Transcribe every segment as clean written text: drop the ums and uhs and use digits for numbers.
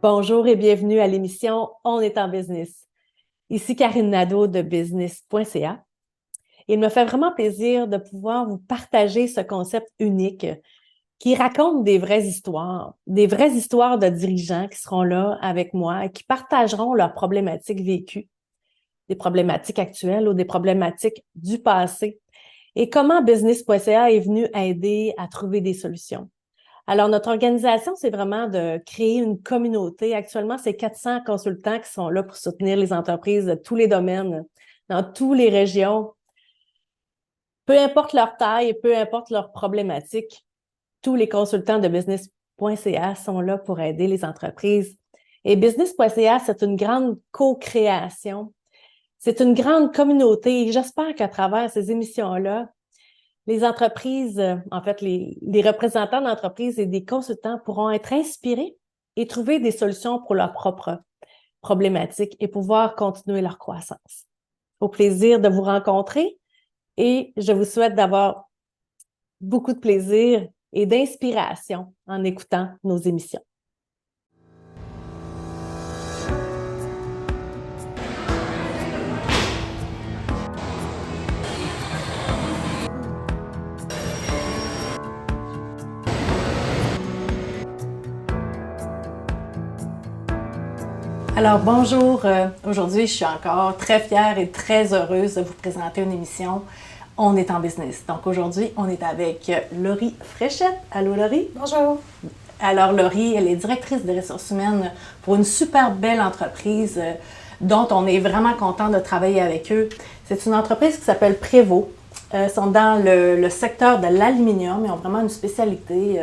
Bonjour et bienvenue à l'émission On est en business. Ici Karine Nadeau de business.ca. Il me fait vraiment plaisir de pouvoir vous partager ce concept unique qui raconte des vraies histoires de dirigeants qui seront là avec moi et qui partageront leurs problématiques vécues, des problématiques actuelles ou des problématiques du passé et comment business.ca est venu aider à trouver des solutions. Alors, notre organisation, c'est vraiment de créer une communauté. Actuellement, c'est 400 consultants qui sont là pour soutenir les entreprises de tous les domaines, dans toutes les régions. Peu importe leur taille et peu importe leur problématique, tous les consultants de business.ca sont là pour aider les entreprises. Et business.ca, c'est une grande co-création. C'est une grande communauté. Et j'espère qu'à travers ces émissions-là, les entreprises, en fait, les représentants d'entreprises et des consultants pourront être inspirés et trouver des solutions pour leurs propres problématiques et pouvoir continuer leur croissance. Au plaisir de vous rencontrer et je vous souhaite d'avoir beaucoup de plaisir et d'inspiration en écoutant nos émissions. Alors, bonjour. Aujourd'hui, je suis encore très fière et très heureuse de vous présenter une émission On est en business. Donc, aujourd'hui, on est avec Laurie Fréchette. Allô, Laurie? Bonjour. Alors, Laurie, elle est directrice des ressources humaines pour une super belle entreprise dont on est vraiment content de travailler avec eux. C'est une entreprise qui s'appelle Prévost. Ils sont dans le secteur de l'aluminium. Ils ont vraiment une spécialité.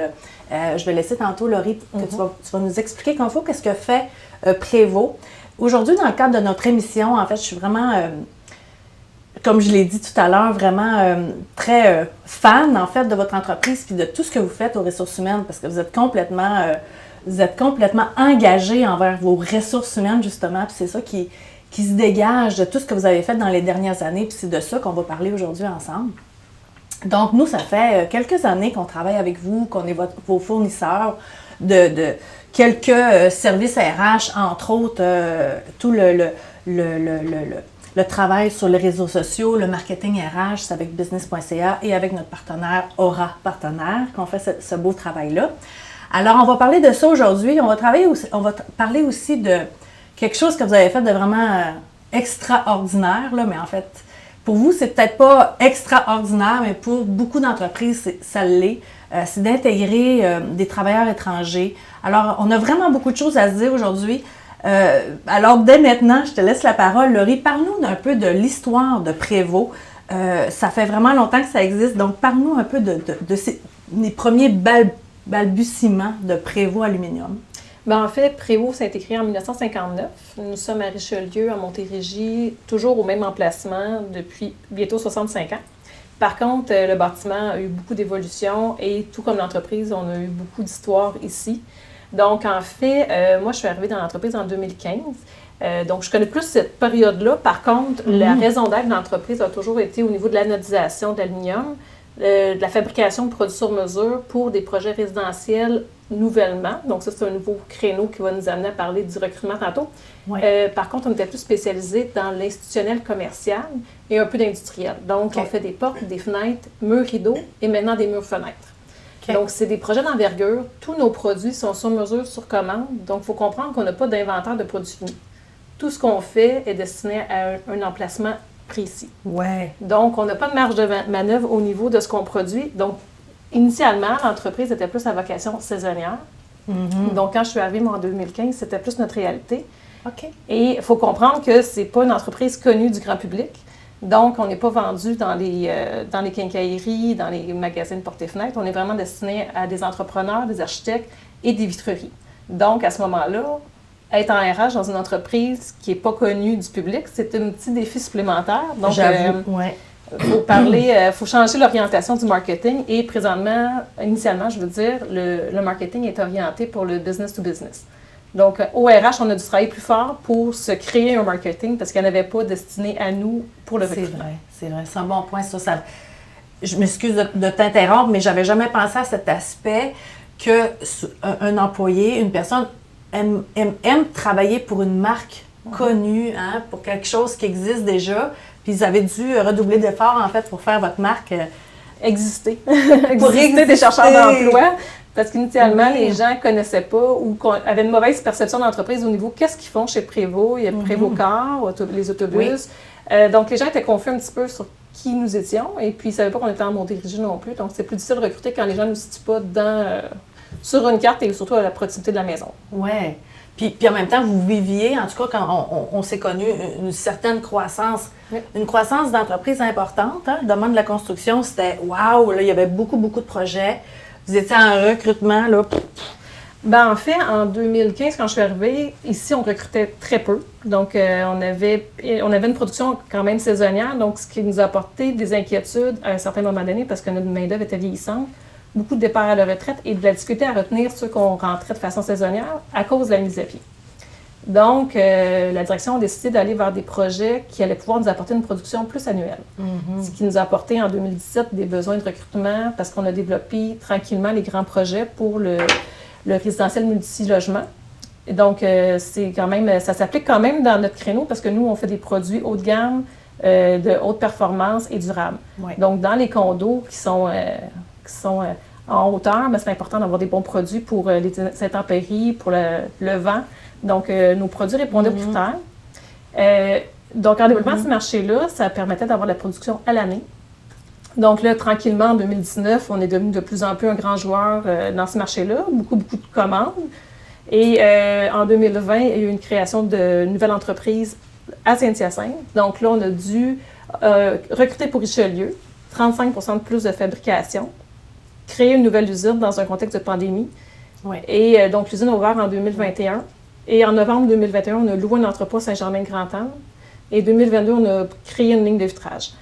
Je vais laisser tantôt, Laurie, que tu vas nous expliquer comme il faut qu'est-ce que fait Prévost. Aujourd'hui, dans le cadre de notre émission, en fait, je suis vraiment, comme je l'ai dit tout à l'heure, vraiment très fan, en fait, de votre entreprise puis de tout ce que vous faites aux ressources humaines parce que vous êtes complètement engagé envers vos ressources humaines, justement, puis c'est ça qui se dégage de tout ce que vous avez fait dans les dernières années, puis c'est de ça qu'on va parler aujourd'hui ensemble. Donc, nous, ça fait quelques années qu'on travaille avec vous, qu'on est vos fournisseurs de quelques services RH, entre autres, tout le travail sur les réseaux sociaux, le marketing RH, c'est avec business.ca et avec notre partenaire Aura Partenaire qu'on fait ce beau travail-là. Alors, on va parler de ça aujourd'hui. On va parler aussi de quelque chose que vous avez fait de vraiment extraordinaire, là, mais en fait, pour vous, c'est peut-être pas extraordinaire, mais pour beaucoup d'entreprises, ça l'est. C'est d'intégrer des travailleurs étrangers. Alors, on a vraiment beaucoup de choses à se dire aujourd'hui. Alors, dès maintenant, je te laisse la parole. Laurie, parle-nous un peu de l'histoire de Prévost. Ça fait vraiment longtemps que ça existe. Donc, parle-nous un peu des premiers balbutiements de Prévost Aluminium. Ben, en fait, Prévost, ça a été créé en 1959. Nous sommes à Richelieu, en Montérégie, toujours au même emplacement depuis bientôt 65 ans. Par contre, le bâtiment a eu beaucoup d'évolution et tout comme l'entreprise, on a eu beaucoup d'histoires ici. Donc, en fait, moi, je suis arrivée dans l'entreprise en 2015. Donc, je connais plus cette période-là. Par contre, la raison d'être de l'entreprise a toujours été au niveau de l'anodisation de l'aluminium, de la fabrication de produits sur mesure pour des projets résidentiels nouvellement. Donc, ça, c'est un nouveau créneau qui va nous amener à parler du recrutement tantôt. Ouais. Par contre, on était plus spécialisé dans l'institutionnel commercial et un peu d'industriel. Donc, on fait des portes, des fenêtres, murs rideaux et maintenant des murs-fenêtres. Donc, c'est des projets d'envergure. Tous nos produits sont sur mesure, sur commande. Donc, il faut comprendre qu'on n'a pas d'inventaire de produits finis. Tout ce qu'on fait est destiné à un emplacement précis. Ouais. Donc, on n'a pas de marge de manœuvre au niveau de ce qu'on produit. Donc, initialement, l'entreprise était plus à vocation saisonnière. Donc, quand je suis arrivée, moi, en 2015, c'était plus notre réalité. OK. Et il faut comprendre que ce n'est pas une entreprise connue du grand public. Donc, on n'est pas vendu dans les quincailleries, dans les magasins de portes et fenêtres. On est vraiment destiné à des entrepreneurs, des architectes et des vitreries. Donc, à ce moment-là, être en RH dans une entreprise qui n'est pas connue du public, c'est un petit défi supplémentaire. Donc, j'avoue, ouais. Faut changer l'orientation du marketing et présentement, initialement, je veux dire, le marketing est orienté pour le business to business. Donc, au RH, on a dû travailler plus fort pour se créer un marketing parce qu'il n'y en avait pas destiné à nous pour le recrutement. C'est vrai. C'est un bon point, ça. Je m'excuse de t'interrompre, mais j'avais jamais pensé à cet aspect qu'un employé, une personne aiment travailler pour une marque connue, hein, pour quelque chose qui existe déjà. Puis ils avaient dû redoubler d'efforts, en fait, pour faire votre marque exister. Pour exister des chercheurs d'emploi. Parce qu'initialement, les gens ne connaissaient pas ou avaient une mauvaise perception d'entreprise au niveau qu'est-ce qu'ils font chez Prévost. Il y a Prévost Car, les autobus. Donc, les gens étaient confus un petit peu sur qui nous étions et puis ils ne savaient pas qu'on était en Montérégie non plus. Donc, c'est plus difficile de recruter quand les gens ne nous situent pas sur une carte et surtout à la proximité de la maison. Oui. Puis en même temps, vous viviez, en tout cas, quand on s'est connu, une certaine croissance. Oui. Une croissance d'entreprise importante. Hein? Le domaine de la construction, c'était wow, là, il y avait beaucoup, beaucoup de projets. Vous étiez en recrutement, là. Ben, en fait, en 2015, quand je suis arrivée, ici, on recrutait très peu. Donc, on avait une production quand même saisonnière, donc ce qui nous a apporté des inquiétudes à un certain moment donné parce que notre main-d'œuvre était vieillissante. Beaucoup de départs à la retraite et de la difficulté à retenir ceux qu'on rentrait de façon saisonnière à cause de la mise à pied. Donc, la direction a décidé d'aller vers des projets qui allaient pouvoir nous apporter une production plus annuelle. Ce qui nous a apporté en 2017 des besoins de recrutement parce qu'on a développé tranquillement les grands projets pour le résidentiel multilogement. Et donc, c'est quand même, ça s'applique quand même dans notre créneau parce que nous, on fait des produits haut de gamme, de haute performance et durables. Oui. Donc, dans les condos qui sont en hauteur, mais c'est important d'avoir des bons produits pour les intempéries, pour le vent. Donc, nos produits répondaient aux critères. Donc, en développant ce marché-là, ça permettait d'avoir de la production à l'année. Donc là, tranquillement, en 2019, on est devenu de plus en plus un grand joueur dans ce marché-là, beaucoup de commandes. Et en 2020, il y a eu une création de nouvelle entreprise à Saint-Hyacinthe. Donc là, on a dû recruter pour Richelieu, 35 % de plus de fabrication, créer une nouvelle usine dans un contexte de pandémie. Ouais. Et donc, l'usine a ouvert en 2021. Et en novembre 2021, on a loué un entrepôt à Saint-Germain-de-Grand-Anne. Et en 2022, on a créé une ligne de vitrage.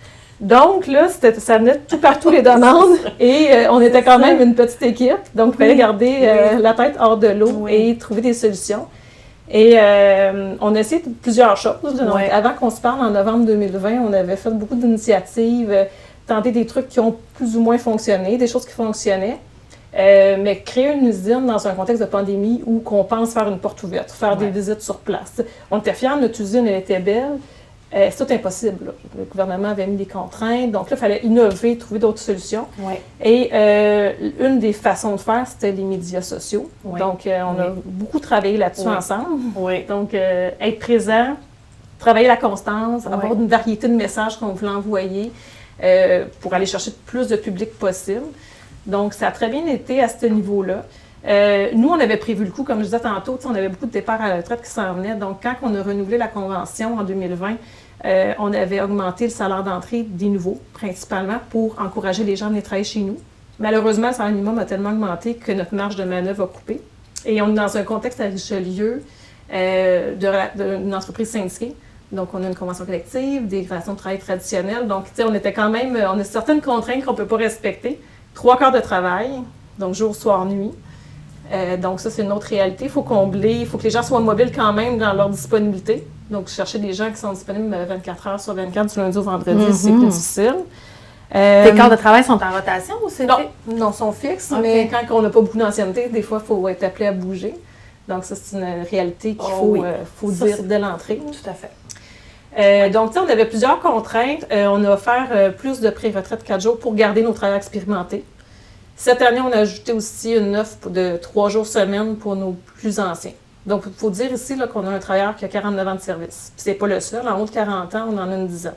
Donc là, ça venait de tout partout les demandes et on était quand même une petite équipe. Donc, il fallait garder la tête hors de l'eau et trouver des solutions. Et on a essayé plusieurs choses. Donc, avant qu'on se parle, en novembre 2020, on avait fait beaucoup d'initiatives, tenté des trucs qui ont plus ou moins fonctionné, des choses qui fonctionnaient. Mais créer une usine dans un contexte de pandémie où qu'on pense faire une porte ouverte, faire des visites sur place. On était fiers, notre usine, elle était belle. C'est tout impossible. Là. Le gouvernement avait mis des contraintes. Donc là, il fallait innover, trouver d'autres solutions. Ouais. Et une des façons de faire, c'était les médias sociaux. Ouais. Donc, on a beaucoup travaillé là-dessus ensemble. Ouais. Donc, être présent, travailler la constance, avoir une variété de messages qu'on voulait envoyer pour aller chercher plus de public possible. Donc, ça a très bien été à ce niveau-là. Nous, on avait prévu le coup, comme je disais tantôt, on avait beaucoup de départs à la retraite qui s'en venaient. Donc, quand on a renouvelé la convention en 2020, on avait augmenté le salaire d'entrée des nouveaux, principalement pour encourager les gens à venir travailler chez nous. Malheureusement, le salaire minimum a tellement augmenté que notre marge de manœuvre a coupé. Et on est dans un contexte à Richelieu d'une entreprise syndiquée. Donc, on a une convention collective, des relations de travail traditionnelles. Donc, tu sais, on a certaines contraintes qu'on ne peut pas respecter. 3 quarts de travail, donc jour, soir, nuit. Donc, ça, c'est une autre réalité. Il faut combler, il faut que les gens soient mobiles quand même dans leur disponibilité. Donc, chercher des gens qui sont disponibles 24 heures sur 24 du lundi au vendredi, c'est plus difficile. Tes quarts de travail sont en rotation ou c'est Non, sont fixes, mais quand on n'a pas beaucoup d'ancienneté, des fois, il faut être appelé à bouger. Donc, ça, c'est une réalité qu'il faut dire dès l'entrée. Tout à fait. Donc, tu sais, on avait plusieurs contraintes. On a offert plus de pré-retraite 4 jours pour garder nos travailleurs expérimentés. Cette année, on a ajouté aussi une offre de 3 jours semaine pour nos plus anciens. Donc, il faut dire ici là, qu'on a un travailleur qui a 49 ans de service. Puis c'est pas le seul. En haut de 40 ans, on en a une dizaine.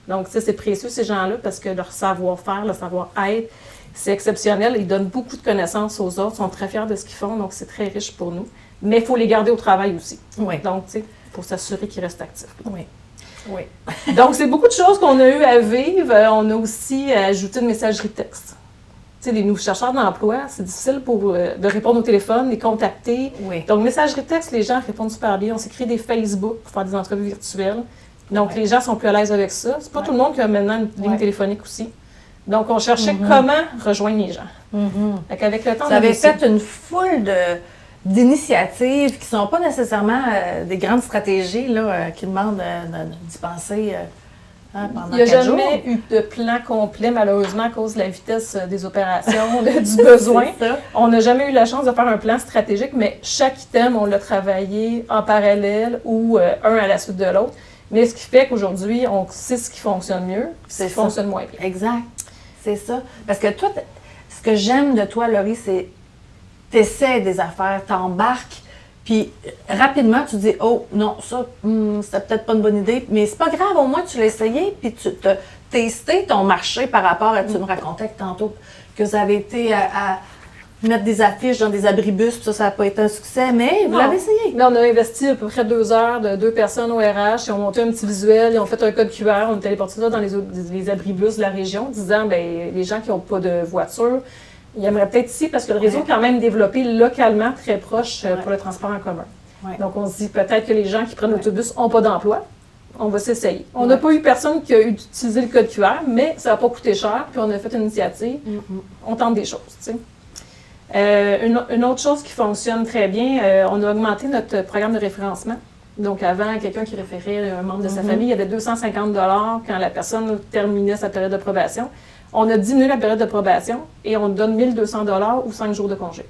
Donc, tu sais, c'est précieux, ces gens-là, parce que leur savoir-faire, leur savoir-être, c'est exceptionnel. Ils donnent beaucoup de connaissances aux autres, sont très fiers de ce qu'ils font, donc c'est très riche pour nous. Mais il faut les garder au travail aussi. Oui. Donc, tu sais, pour s'assurer qu'ils restent actifs. Oui. Oui. Donc, c'est beaucoup de choses qu'on a eu à vivre. On a aussi ajouté une messagerie texte. Tu sais, les nouveaux chercheurs d'emploi, c'est difficile de répondre au téléphone, les contacter. Oui. Donc, messagerie texte, les gens répondent super bien. On s'est créé des Facebook pour faire des entrevues virtuelles. Donc, les gens sont plus à l'aise avec ça. C'est pas tout le monde qui a maintenant une ligne téléphonique aussi. Donc, on cherchait comment rejoindre les gens. Fait qu'avec le temps, vous avez fait une foule d'initiatives qui ne sont pas nécessairement des grandes stratégies là, qui demandent d'y penser pendant Il n'y a 4 jamais jours. eu de plan complet, malheureusement, à cause de la vitesse des opérations, du besoin. C'est ça. On n'a jamais eu la chance de faire un plan stratégique, mais chaque item, on l'a travaillé en parallèle ou un à la suite de l'autre. Mais ce qui fait qu'aujourd'hui, on sait ce qui fonctionne mieux, ce C'est qui ça. fonctionne moins bien. Exact. C'est ça. Parce que toi, ce que j'aime de toi, Laurie, c'est t'essaies des affaires, t'embarques, puis rapidement, tu dis « Oh, non, ça, c'était peut-être pas une bonne idée. » Mais c'est pas grave, au moins, tu l'as essayé, puis tu as testé ton marché par rapport à... Tu me racontais que tantôt que vous avez été à mettre des affiches dans des abribus, puis ça n'a pas été un succès, mais vous Non. l'avez essayé. Là, on a investi à peu près 2 heures de 2 personnes au RH. Ils ont monté un petit visuel, ils ont fait un code QR. On est allé porter ça dans les abribus de la région, disant ben les gens qui n'ont pas de voiture, ils aimeraient peut-être ici parce que le réseau est quand même développé localement, très proche pour le transport en commun. Ouais. Donc, on se dit peut-être que les gens qui prennent l'autobus n'ont pas d'emploi. On va s'essayer. On n'a pas eu personne qui a utilisé le code QR, mais ça n'a pas coûté cher, puis on a fait une initiative. On tente des choses, tu sais. Une autre chose qui fonctionne très bien, on a augmenté notre programme de référencement. Donc, avant, quelqu'un qui référait un membre de sa famille, il y avait 250 $ quand la personne terminait sa période de probation. On a diminué la période de probation et on donne 1 200 $ ou 5 jours de congé.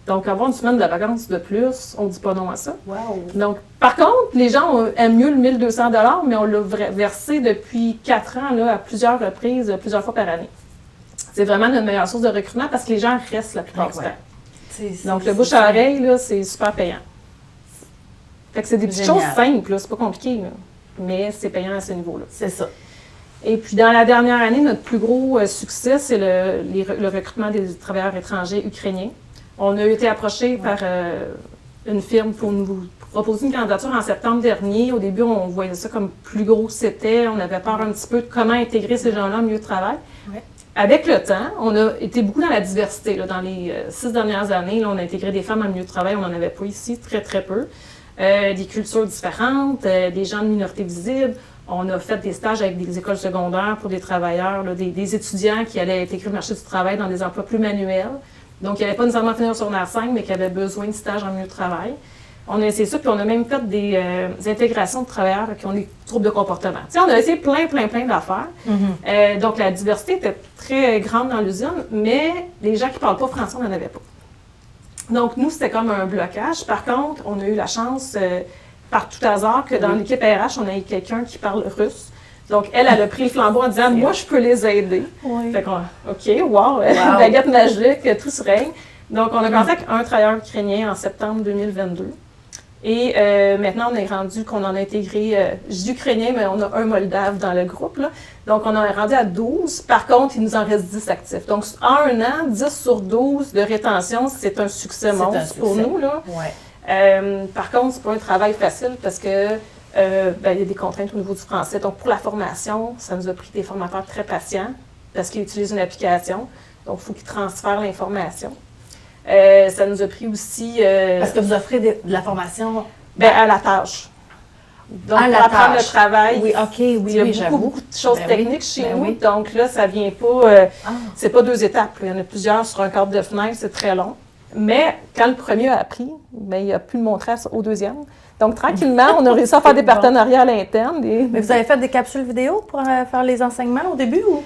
Donc, avoir une semaine de vacances de plus, on ne dit pas non à ça. Wow. Donc, par contre, les gens aiment mieux le 1 200 $, mais on l'a versé depuis 4 ans là, à plusieurs reprises, plusieurs fois par année. C'est vraiment notre meilleure source de recrutement parce que les gens restent la plupart du temps. Donc, le bouche à oreille, là, c'est super payant. Fait que c'est des petites Génial. choses simples, là, c'est pas compliqué, là, mais c'est payant à ce niveau-là. C'est ça. Et puis, dans la dernière année, notre plus gros succès, c'est le recrutement des travailleurs étrangers ukrainiens. On a été approché par une firme pour nous proposer une candidature en septembre dernier. Au début, on voyait ça comme plus gros que c'était. On avait peur un petit peu de comment intégrer ces gens-là au milieu de travail. Ouais. Avec le temps, on a été beaucoup dans la diversité. Là. Dans les 6 dernières années, là, on a intégré des femmes en milieu de travail. On n'en avait pas ici, très, très peu. Des cultures différentes, des gens de minorités visibles. On a fait des stages avec des écoles secondaires pour des travailleurs, là, des étudiants qui allaient intégrer le marché du travail dans des emplois plus manuels. Donc, il n'y avait pas nécessairement fini sur secondaire 5, mais qui avaient besoin de stages en milieu de travail. On a essayé ça, puis on a même fait des intégrations de travailleurs qui ont des troubles de comportement. Tu sais, on a essayé plein d'affaires. Donc, la diversité était très grande dans l'usine, mais les gens qui ne parlent pas français, on n'en avait pas. Donc, nous, c'était comme un blocage. Par contre, on a eu la chance, par tout hasard, que dans l'équipe RH, on a eu quelqu'un qui parle russe. Donc, elle a pris le flambeau en disant « Moi, je peux les aider. Oui. Fait qu'on OK, wow, baguette magique, tout se règne. Donc, on a commencé avec un travailleur ukrainien en septembre 2022. Et maintenant, on est rendu qu'on en a intégré, je dis ukrainien, mais on a un Moldave dans le groupe. Là. Donc, on est rendu à 12. Par contre, il nous en reste 10 actifs. Donc, en un an, 10 sur 12 de rétention, c'est un succès monstre pour nous. Là. Ouais. Par contre, c'est pas un travail facile parce que il y a des contraintes au niveau du français. Donc, pour la formation, ça nous a pris des formateurs très patients parce qu'ils utilisent une application. Donc, il faut qu'ils transfèrent l'information. Ça nous a pris aussi... Parce que vous offrez de la formation à la tâche. Donc, à la pour apprendre tâche. le travail, Oui, OK, oui, il y a oui, j'avoue. beaucoup de choses Ben techniques oui, chez ben nous. oui. Donc là, ça vient pas... Ah. c'est pas 2 étapes. Il y en a plusieurs sur un cadre de fenêtre, c'est très long. Mais quand le premier a appris, il a pu le montrer au deuxième. Donc, tranquillement, on a réussi à faire des partenariats à l'interne. Mais vous avez fait des capsules vidéo pour faire les enseignements au début ou?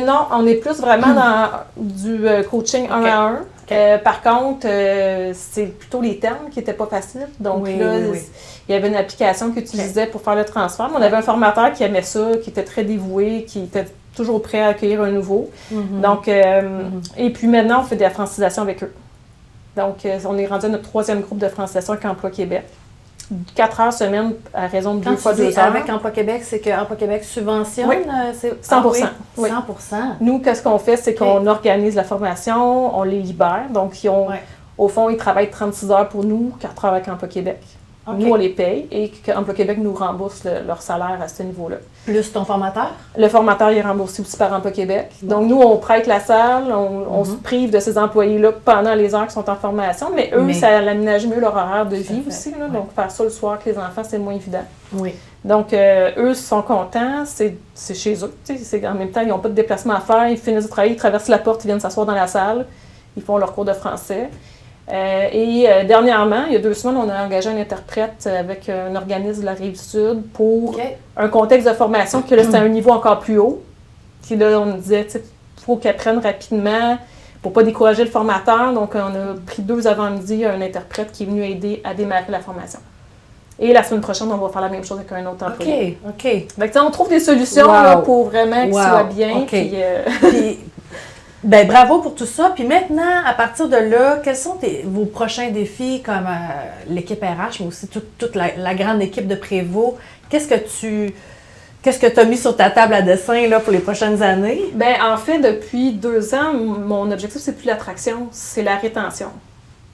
Non, on est plus vraiment dans du coaching 1 à 1. Par contre, c'est plutôt les termes qui n'étaient pas faciles. Donc Oui, là, oui. il y avait une application qu'ils utilisaient pour faire le transfert. Mais on avait un formateur qui aimait ça, qui était très dévoué, qui était toujours prêt à accueillir un nouveau. Donc, et puis maintenant, on fait de la francisation avec eux. Donc, on est rendu à notre 3e groupe de francisation avec Emploi Québec. 4 heures semaine à raison de 2 fois 2 heures. Avec Emploi Québec, c'est que Emploi Québec subventionne? Oui. C'est 100%. Ah, oui. Oui. 100%. Nous, qu'est-ce qu'on fait, c'est qu'on organise la formation, on les libère. Donc, au fond, ils travaillent 36 heures pour nous, 4 heures avec Emploi Québec. OK. Nous, on les paye et Emploi Québec nous rembourse leur salaire à ce niveau-là. Plus ton formateur? Le formateur il est remboursé aussi par Emploi Québec. Donc, nous, on prête la salle, on se prive de ces employés-là pendant les heures qui sont en formation, mais eux, ça aménage mieux leur horaire de vie aussi. Là. Donc, faire ça le soir avec les enfants, c'est moins évident. Oui. Donc, eux sont contents, c'est chez eux. En même temps, ils n'ont pas de déplacement à faire, ils finissent de travailler, ils traversent la porte, ils viennent s'asseoir dans la salle, ils font leur cours de français. Dernièrement, il y a 2 semaines, on a engagé un interprète avec un organisme de la Rive-Sud pour un contexte de formation que là, c'était à un niveau encore plus haut. Puis là, on nous disait, tu sais, il faut qu'ils apprennent rapidement pour ne pas décourager le formateur. Donc, on a pris 2 avant-midi un interprète qui est venu aider à démarrer la formation. Et la semaine prochaine, on va faire la même chose avec un autre employé. OK. Fait que, on trouve des solutions là, pour vraiment qu'ils soient bien. Puis, ben, bravo pour tout ça. Puis maintenant, à partir de là, quels sont vos prochains défis comme l'équipe RH, mais aussi toute la grande équipe de Prévost? Qu'est-ce que tu as mis sur ta table à dessin là, pour les prochaines années? Bien, en fait, depuis 2 ans, mon objectif, c'est plus l'attraction, c'est la rétention.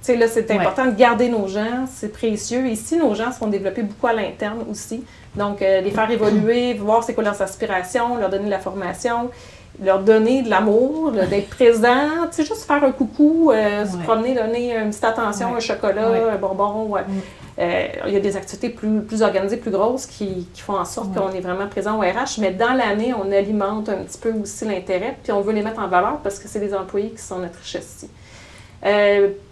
Tu sais, là, c'est important de garder nos gens, c'est précieux. Ici, nos gens se font développer beaucoup à l'interne aussi. Donc, les faire évoluer, voir c'est quoi leurs aspirations, leur donner de la formation, leur donner de l'amour, d'être présent, tu sais, juste faire un coucou, se promener, donner une petite attention, un chocolat, un bonbon. Il y a des activités plus organisées, plus grosses qui font en sorte qu'on est vraiment présent au RH, mais dans l'année, on alimente un petit peu aussi l'intérêt, puis on veut les mettre en valeur parce que c'est les employés qui sont notre richesse ici.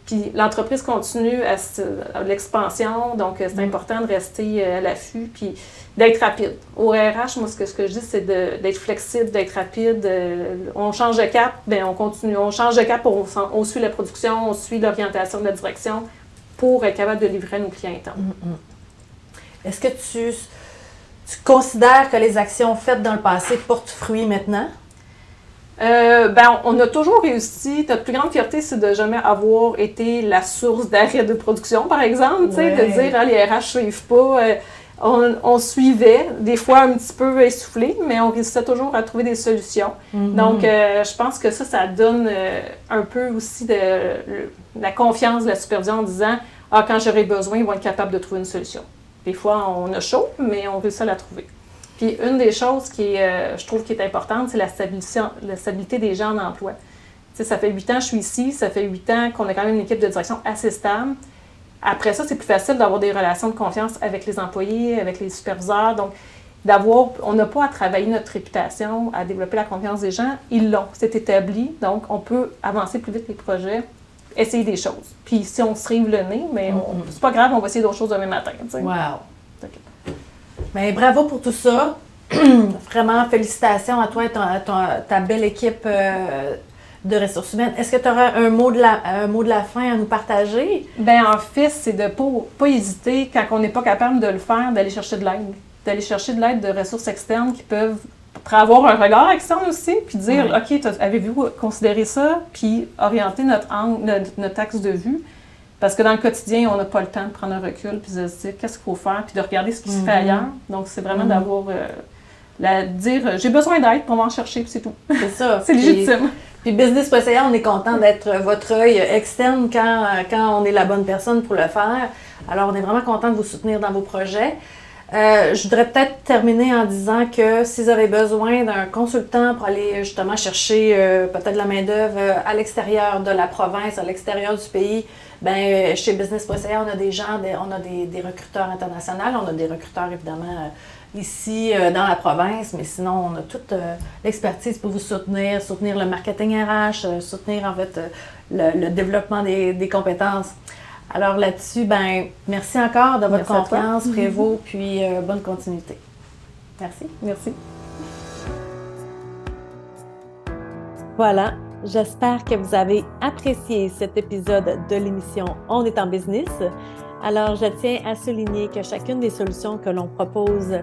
Puis l'entreprise continue à l'expansion, donc c'est important de rester à l'affût, puis d'être rapide. Au RH, moi, ce que je dis, c'est d'être flexible, d'être rapide. On change de cap, bien, on continue. On change de cap, on suit la production, on suit l'orientation de la direction pour être capable de livrer à nos clients internes. Est-ce que tu considères que les actions faites dans le passé portent fruit maintenant? On a toujours réussi. Notre plus grande fierté, c'est de jamais avoir été la source d'arrêt de production, par exemple. De dire, les RH ne suivent pas. On suivait, des fois un petit peu essoufflé, mais on réussissait toujours à trouver des solutions. Donc, je pense que ça donne un peu aussi de la confiance de la supervision en disant « Ah, quand j'aurai besoin, ils vont être capables de trouver une solution. » Des fois, on a chaud, mais on réussit à la trouver. Puis une des choses je trouve qui est importante, c'est la stabilité des gens en emploi. Tu sais, ça fait 8 ans que je suis ici, ça fait 8 ans qu'on a quand même une équipe de direction assez stable. Après ça, c'est plus facile d'avoir des relations de confiance avec les employés, avec les superviseurs. Donc, on n'a pas à travailler notre réputation, à développer la confiance des gens. Ils l'ont, c'est établi. Donc, on peut avancer plus vite les projets, essayer des choses. Puis si on se rive le nez, mais c'est pas grave, on va essayer d'autres choses demain matin. Tu sais. Wow! Bien, bravo pour tout ça. Vraiment, félicitations à toi et ta belle équipe de ressources humaines. Est-ce que tu auras un mot de la fin à nous partager? Bien, en fait, c'est de ne pas hésiter, quand on n'est pas capable de le faire, d'aller chercher de l'aide. D'aller chercher de l'aide de ressources externes qui peuvent avoir un regard externe aussi, puis dire, OK, avez-vous considéré ça? Puis orienter notre axe de vue. Parce que dans le quotidien, on n'a pas le temps de prendre un recul, puis de se dire qu'est-ce qu'il faut faire, puis de regarder ce qui se fait ailleurs. Donc, c'est vraiment d'avoir, dire, j'ai besoin d'aide pour m'en chercher, puis c'est tout. C'est ça. C'est légitime. Puis Business.ca, on est content d'être votre œil externe quand on est la bonne personne pour le faire. Alors, on est vraiment content de vous soutenir dans vos projets. Je voudrais peut-être terminer en disant que si vous avez besoin d'un consultant pour aller justement chercher peut-être la main-d'œuvre à l'extérieur de la province, à l'extérieur du pays, bien, chez Business.ca, on a des gens, on a des recruteurs internationaux, on a des recruteurs évidemment ici dans la province, mais sinon, on a toute l'expertise pour vous soutenir le marketing RH, soutenir en fait le développement des compétences. Alors là-dessus, ben merci encore de votre confiance, Prévost, puis bonne continuité. Merci. Merci. Voilà, j'espère que vous avez apprécié cet épisode de l'émission On est en business. Alors, je tiens à souligner que chacune des solutions que l'on propose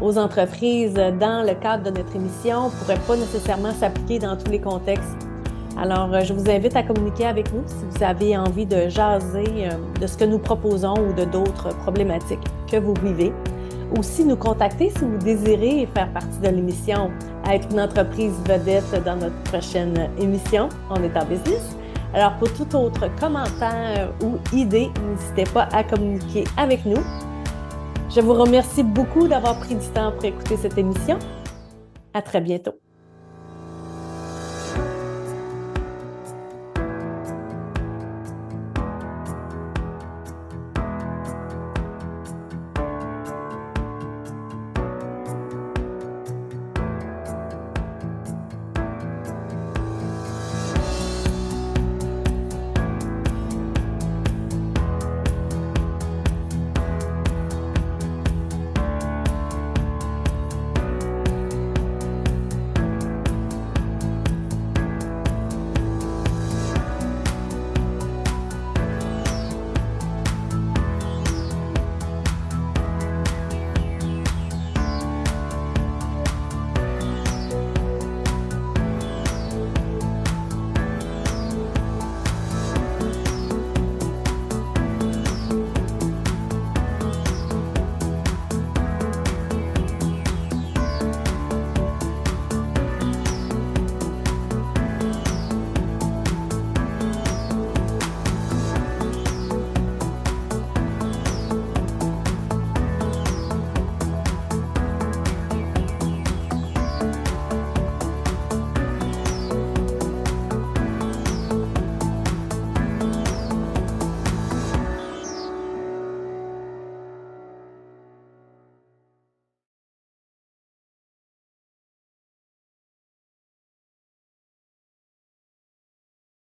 aux entreprises dans le cadre de notre émission ne pourrait pas nécessairement s'appliquer dans tous les contextes. Alors, je vous invite à communiquer avec nous si vous avez envie de jaser de ce que nous proposons ou de d'autres problématiques que vous vivez. Aussi, nous contacter si vous désirez faire partie de l'émission, être une entreprise vedette dans notre prochaine émission. On est en business. Alors, pour tout autre commentaire ou idée, n'hésitez pas à communiquer avec nous. Je vous remercie beaucoup d'avoir pris du temps pour écouter cette émission. À très bientôt.